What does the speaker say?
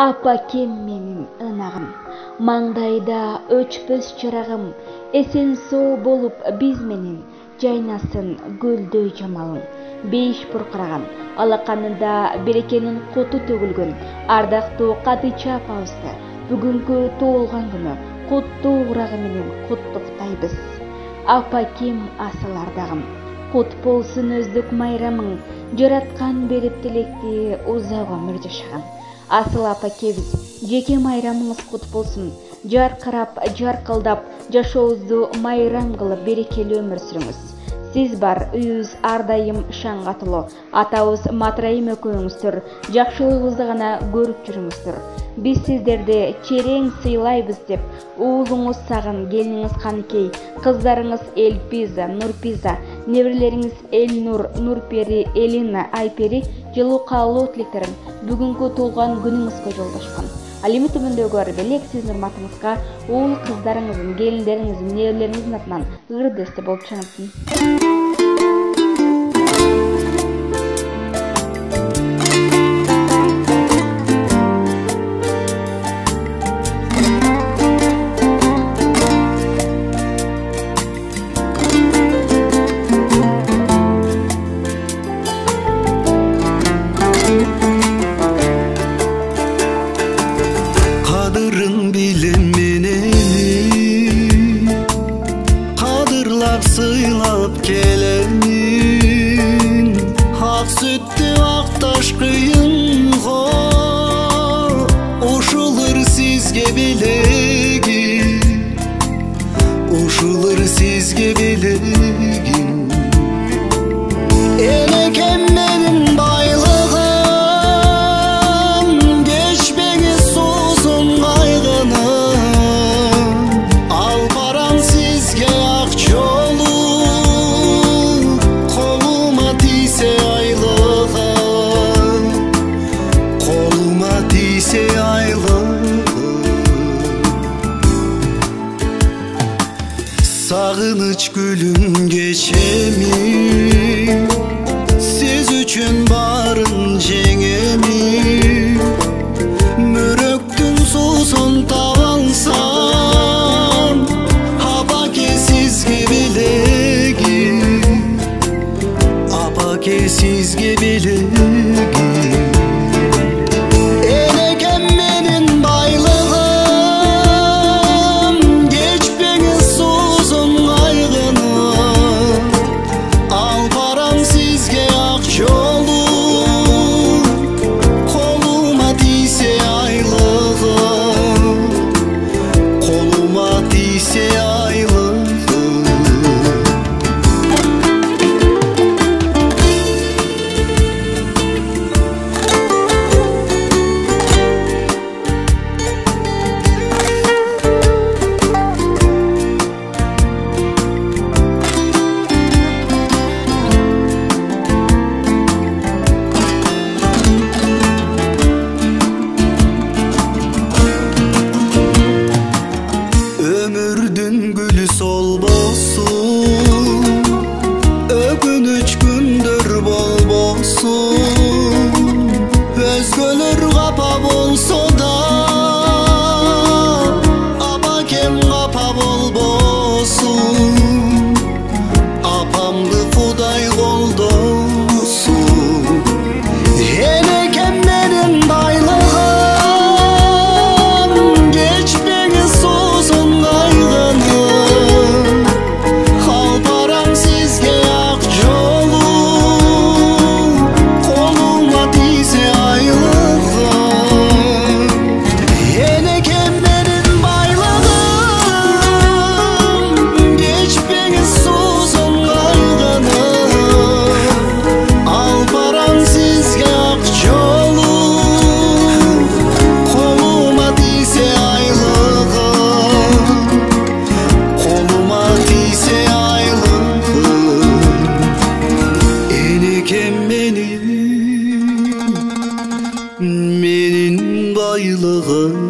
Апакем менин ынагым, маңдайда өчпөс чырагым, эсен соо болуп биз менен жайнасын гүлдөй жамалың. Бейиш буркыраган, алаканында берекенин куту төгүлгөн, ардактуу Кадыча апабызды бүгүнкү тоолган күнү куттуу урагы менен куттуктайбыз. Апакем асыл ардагым, кут болсун өздүк майрамың, жараткан берип тилекти узак өмүр жашаган. Асыл апакебиз, жеке майрамыңыз кут болсун, жаркырап, жаркылдап, жашообузду майрам кылып берекелүү өмүр сүрүңүз. Сиз бар үйүбүз ар дайым шаңга толо, атабыз Матырайым экөөңүздөр, жакшылыгыңызды гана көрүп жүрүңүздөр. Биз сиздерди черең сыйлайбыз деп, уулуңуз Сагын, келиниңиз Каныкей, кыздарыңыз Элпиза, Нурпиза, неберелериңиз Элнур, Нурпери, Элина, Айпери жылуу каалоо тилектерин бүгүнкү туулган күнүңүзгө жолдошкон. Ал эми түбүндөгү белек сиздин урматыңызга уул кыздарыңыздын, келиндериңиздин, неберелериңиздин атынан ырдесте болуп чаңыптын. Sıylap gelenin Hak süttü aktaş kıyınğa Uşulur sizge bilegin Uşulur sizge bilegin Elekemlerin baylığın Geçmeği suzun kaygını Al paran sizge akço Sağınıç gülüm geçemi Siz üçün barın jengemi Müröktün susun tavansan Apake sizge bilegin Apake sizge bilegin Ömürdün gülü sol bolsun Ögünüç gündür bol bolsun Özgölür kapa bolsa da Apakem kapa bol bolsun Apamdı fuday kol dolsun Elekemlerin baylığın Geçmeği suzun menin baylığım